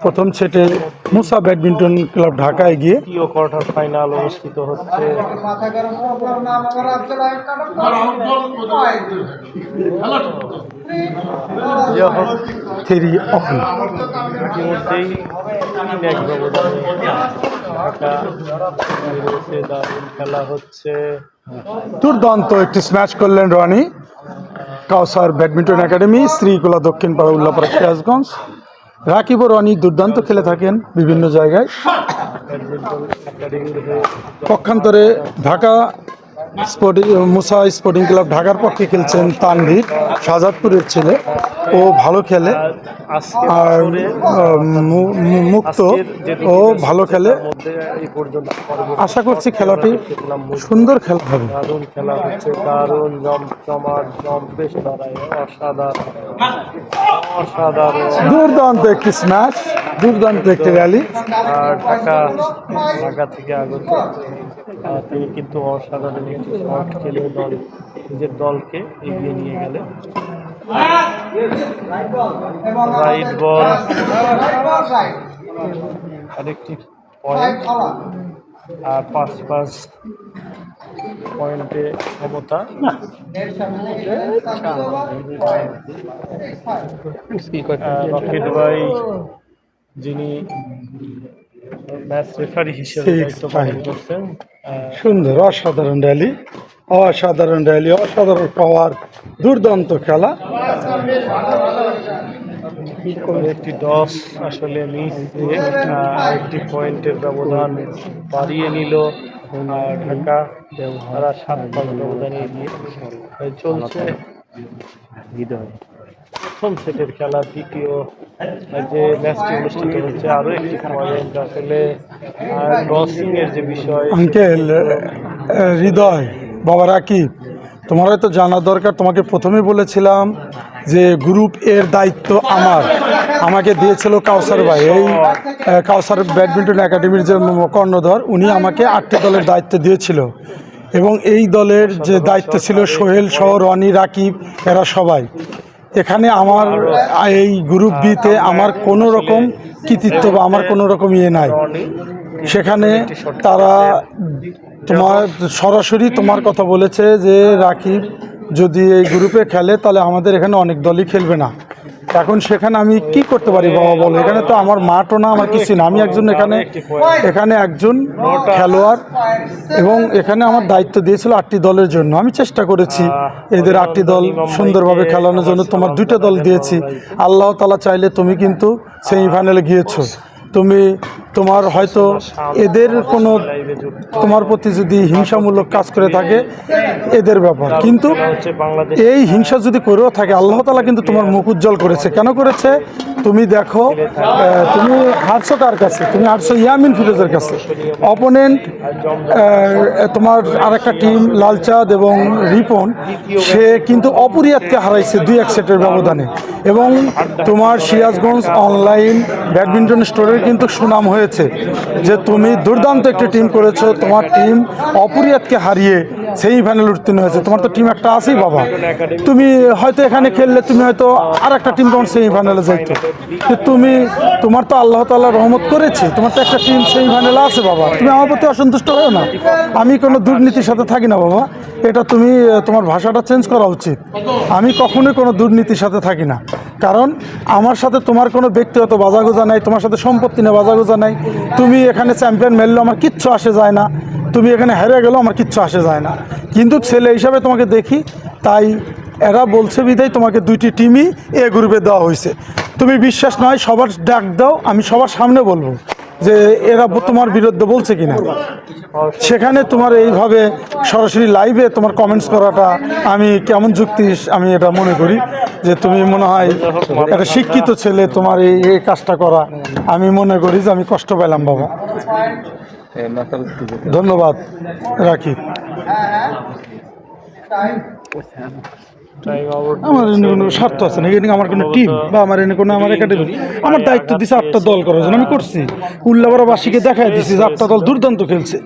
প্রথম সেটে মুসা badminton club Dhaka এগিয়ে। তৃতীয় কোয়ার্টার ফাইনাল অনুষ্ঠিত হচ্ছে। ইতিমধ্যেই 3-1 ব্যবধানে ঢাকা রয়েছে। দারুণ খেলা হচ্ছে। দুর্দান্ত একটি স্ম্যাচ করলেন রনি। কাউসার ব্যাডমিন্টন একাডেমি, শ্রীকোলা দক্ষিণপাড়া, উল্লাপাড়া, সিরাজগঞ্জ। রাকিব ও রনি দুর্দান্ত খেলে থাকেন বিভিন্ন জায়গায়। পক্ষান্তরে ঢাকা মুসা স্পোর্টিং ক্লাব ঢাকার পক্ষে খেলছেন তানভীর, শাহজাদপুরের ছেলে। ও ভালো খেলে, আর মুক্ত ও ভালো খেলে। আশা করছি খেলাটি সুন্দর খেলা হবে। দারুণ খেলা হচ্ছে, দারুণ জমজমাট, জম্পেশ লড়াই, অসাধারণ। দুর্দান্ত একটি স্ম্যাচ, দুর্দান্ত একটি র্যালি। আর ঢাকা থেকে আগত তিনি কিন্তু অসাধারণ একটি শট খেলে নিজের দলকে এগিয়ে নিয়ে গেলেন। রাইট বল, আরেকটি পয়েন্ট, আর 5 পয়েন্টে ক্ষমতা। রকিট ভাই, যিনি ম্যাচ রেফারি হিসেবে দায়িত্ব পালন করছেন। সুন্দর, অসাধারণ র্যালি, অসাধারণ র্যালি, অসাধারণ পাওয়ার, দুর্দান্ত খেলা। একটি টস আসলে মিস দিয়ে একটি পয়েন্টের ব্যবধান বাড়িয়ে নিল ঢাকা। তারা 7-5 ব্যবধানে এগিয়ে চলছে। প্রথম সেটের খেলা, দ্বিতীয় যে ম্যাচটি অনুষ্ঠিত হচ্ছে, আরও একটি পয়েন্ট আসলে ক্রসিং এর যে বিষয়। আঙ্কেল হৃদয়, বাবা রাকিব, তোমার হয়তো জানা দরকার। তোমাকে প্রথমে বলেছিলাম যে গ্রুপ এর দায়িত্ব আমাকে দিয়েছিল কাউসার ভাই। এই কাউসার ব্যাডমিন্টন একাডেমির যে কর্ণধর, উনি আমাকে 8টি দলের দায়িত্ব দিয়েছিল, এবং এই দলের যে দায়িত্ব ছিল সোহেল সহ রনি, রাকিব, এরা সবাই। এখানে আমার এই গ্রুপ বিতে আমার কোনো রকম কৃতিত্ব বা আমার কোনো রকম ইয়ে নাই। সেখানে তারা সরাসরি তোমার কথা বলেছে যে রাকিব যদি এই গ্রুপে খেলে তাহলে আমাদের এখানে অনেক দলই খেলবে না। এখন সেখানে আমি কি করতে পারি বাবা বলো? এখানে তো আমার মাঠও না, আমার কিছু না। আমি একজন এখানে একজন খেলোয়াড়, এবং এখানে আমার দায়িত্ব দিয়েছিল 8টি দলের জন্য। আমি চেষ্টা করেছি এদের 8টি দল সুন্দরভাবে খেলানোর জন্য। তোমার 2টা দল দিয়েছি। আল্লাহ তাআলা চাইলে তুমি কিন্তু সেমিফাইনালে গিয়েছো। তোমার হয়তো এদের কোনো তোমার প্রতি যদি হিংসামূলক কাজ করে থাকে এদের ব্যাপার, কিন্তু এই হিংসা যদি করেও থাকে, আল্লাহ তাআলা কিন্তু তোমার মুখ উজ্জ্বল করেছে। কেন করেছে তুমি দেখো, তুমি হারছো কার কাছে? তুমি হারছো ইয়ামিন ফিরোজের কাছে। অপোনেন্ট তোমার আরেকটা টিম লালচাঁদ এবং রিপন, সে কিন্তু অপরিয়াদকে হারাইছে 2-1 সেটের ব্যবধানে। এবং তোমার সিরাজগঞ্জ অনলাইন ব্যাডমিন্টন স্টোরের কিন্তু সুনাম হয়েছে যে তুমি দুর্দান্ত একটি টিম করেছো। তোমার টিম অপরিয়াদকে হারিয়ে সেমিফাইনাল উত্তীর্ণ হয়েছে। তোমার তো টিম একটা আছেই বাবা। তুমি হয়তো এখানে খেললে তুমি হয়তো আর একটা টিম তোমার সেমিফাইনালে যাইতো। তোমার তো আল্লাহ তাআলা রহমত করেছে, তোমার তো একটা টিম সেমিফাইনালে আছে বাবা। তুমি আমার প্রতি অসন্তুষ্ট হও না। আমি কোনো দুর্নীতির সাথে থাকি না বাবা, এটা তোমার ভাষাটা চেঞ্জ করা উচিত। আমি কখনোই কোনো দুর্নীতির সাথে থাকি না, কারণ আমার সাথে তোমার কোনো ব্যক্তিগত বাজাগোজা নাই, তোমার সাথে সম্পত্তি নিয়ে বাজাগোজা নাই। তুমি এখানে চ্যাম্পিয়ন মেললেও আমার কিচ্ছু আসে যায় না, তুমি এখানে হেরে গেলেও আমার কিচ্ছু আসে যায় না। কিন্তু ছেলে হিসাবে তোমাকে দেখি, তাই এরা বলছে বিধায় তোমাকে 2টি টিমই এ গ্রুপে দেওয়া হয়েছে। তুমি বিশ্বাস নয়, সবার ডাক দাও, আমি সবার সামনে বলবো যে এরা তোমার বিরুদ্ধে বলছে কিনা। সেখানে তোমার এইভাবে সরাসরি লাইভে তোমার কমেন্টস করাটা আমি কেমন যুক্তি, আমি এটা মনে করি যে তুমি মনে হয় একটা শিক্ষিত ছেলে, তোমার এই কাজটা করা আমি মনে করি যে আমি কষ্ট পেলাম বাবা। ধন্যবাদ রাখি। আমার এনে কোনো স্বার্থ আছে না, এখানে আমার কোনো টিম বা আমার এনে কোনো আমার একাডেমি। আমার দায়িত্ব দিছে 8টা দল করার জন্য, আমি করছি। উল্লাপাড়াবাসীকে দেখাই দিছি যে 8টা দল দুর্দান্ত খেলছে।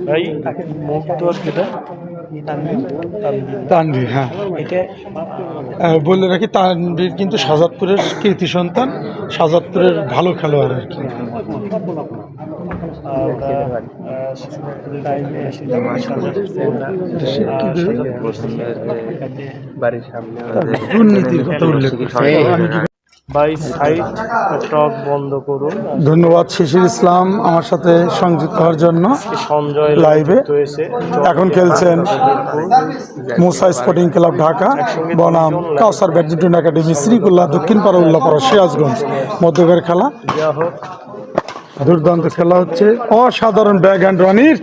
ভাই মুগ্ধ আর কেটা তানভীর, হ্যাঁ বলে রাখি তানভীর কিন্তু শাহজাদপুরের কৃতি সন্তান, শাহজাদপুরের ভালো খেলোয়াড় আর কি। দুর্নীতির কথা উল্লেখ করছে। ভাই সাইড টক বন্ধ করুন। ধন্যবাদ শিশির ইসলাম আমার সাথে সংযুক্ত হওয়ার জন্য সঞ্জয় লাইভে। হয়েছে এখন খেলছেন মুসা স্পোর্টিং ক্লাব ঢাকা বনাম কাউসার ব্যাডমিন্টন একাডেমি শ্রীকুল্লা দক্ষিণপাড়া উল্লাপাড়া সিরাজগঞ্জ মধ্যকার খেলা। যা হোক দুর্দান্ত খেলা হচ্ছে, অসাধারণ ব্যাগ অ্যান্ড রানির।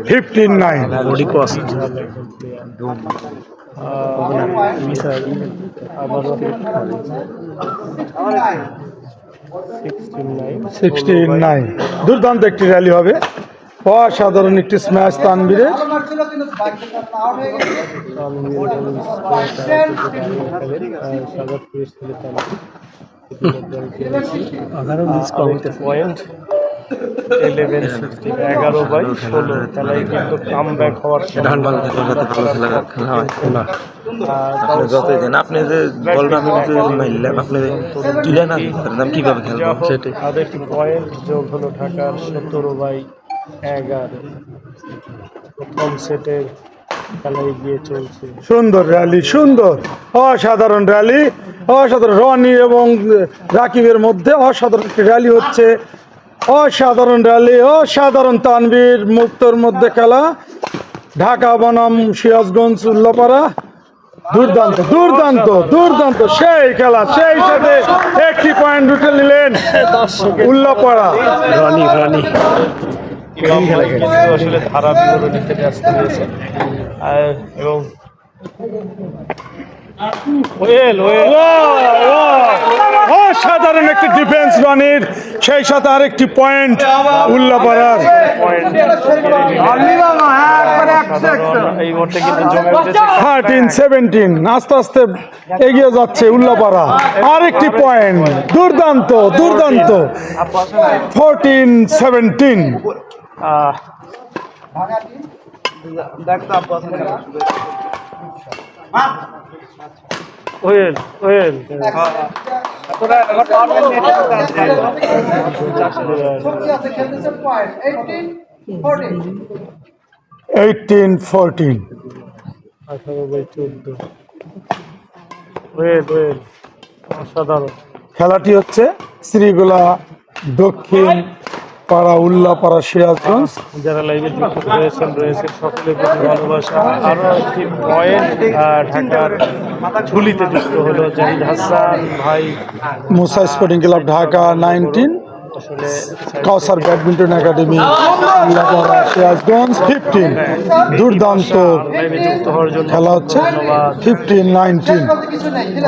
15-9 16-9 দুর্দান্ত একটি র্যালি হবে, অসাধারণ একটি স্ম্যাশ তানভীরের। পয়েন্ট 11-16 খেলায় কিন্তু কাম ব্যাক হওয়ার যতই দেন আপনি যে বলবেন আমি মারলাম আপনি তুলে না কিভাবে খেলবো সেটাই। তাদের একটি পয়েন্ট যোগ হলো ঢাকার 17/11। প্রথম সেটের খেলা এগিয়ে চলছে। সুন্দর র্যালি, সুন্দর অসাধারণ র্যালি, অসাধারণ রনি এবং রাকিবের মধ্যে অসাধারণ একটি র্যালি হচ্ছে, অসাধারণ র্যালি, অসাধারণ তানভীর মুক্তর মধ্যে খেলা ঢাকা বনাম সিরাজগঞ্জ উল্লাপাড়া। দুর্দান্ত দুর্দান্ত দুর্দান্ত সেই খেলা, সেই সাথে একটি পয়েন্ট উঠে নিলেন উল্লাপাড়া। আসলে ধারা বিবরণীতে ব্যস্ত রয়েছে এবং অসাধারণ একটি ডিফেন্স রানির, সেই সাথে আরেকটি পয়েন্ট উল্লাপাড়ার। এই মুহূর্তে কিন্তু জমে উঠেছে 13-17 আস্তে আস্তে এগিয়ে যাচ্ছে উল্লাপাড়া। আরেকটি পয়েন্ট, দুর্দান্ত দুর্দান্ত 14-17। ওয়েল 18-14 18/14। ওয়েল অসাধারণ খেলাটি হচ্ছে শ্রীগোলা দক্ষিণ পাড়া উল্লাপাড়া সিরাজগঞ্জ। যারা লাইভে যুক্ত রয়েছে সকলের প্রতি ভালোবাসা। আরও একটি পয়েন্ট ঢাকার ঝুলিতে যুক্ত হলো জাহিদ হাসান ভাই। মুসা স্পোর্টিং ক্লাব ঢাকা 19, আসলে কাউসার ব্যাডমিন্টন একাডেমি উল্লাপাড়া সিরাজগঞ্জ 15। দুর্দান্ত লাইভে যুক্ত হওয়ার জন্য খেলা হচ্ছে 15-19।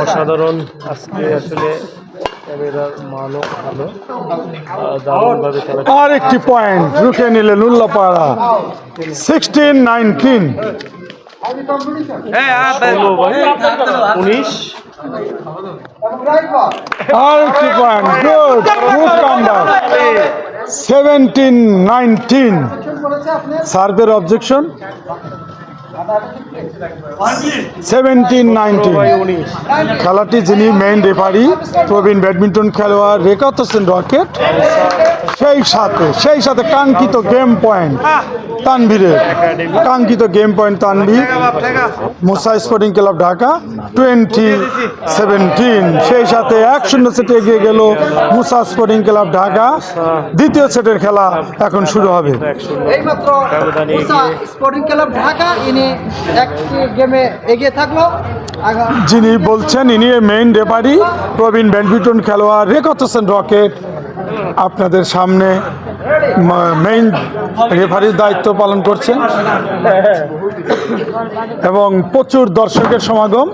অসাধারণ। আজকে আসলে ক্যামেরার মানও ভালো, দারুণভাবে খেলা। আর একটি পয়েন্ট রুখে নিলেন উল্লাপাড়া 16-19। 16/19। আর একটি পয়েন্ট, গুড গুড কামব্যাক 17-19। সার্ভের অবজেকশন 17-19। খেলাটি যিনি মেইন রেফারি প্রবীণ ব্যাডমিন্টন খেলোয়াড় রেখাত হোসেন রকেট, সেই সাথে কাঙ্ক্ষিত গেম পয়েন্ট তানভীরের, কাঙ্ক্ষিত গেম পয়েন্ট তানভীর মুসা স্পোর্টিং ক্লাব ঢাকা 20-17। সেই সাথে 1-0 সেটে এগিয়ে গেল মুসা স্পোর্টিং ক্লাব ঢাকা। দ্বিতীয় সেটের খেলা এখন শুরু হবে। এইমাত্র মুসা স্পোর্টিং ক্লাব ঢাকা ইনি একটি গেমে এগিয়ে থাকলো। যিনি বলছেন ইনি মেইন রেফারি প্রবীণ ব্যাডমিন্টন খেলোয়াড় রেখাত হোসেন রকেট আপনাদের সামনে মেইন রেফারির দায়িত্ব পালন করছেন এবং প্রচুর দর্শকের সমাগম।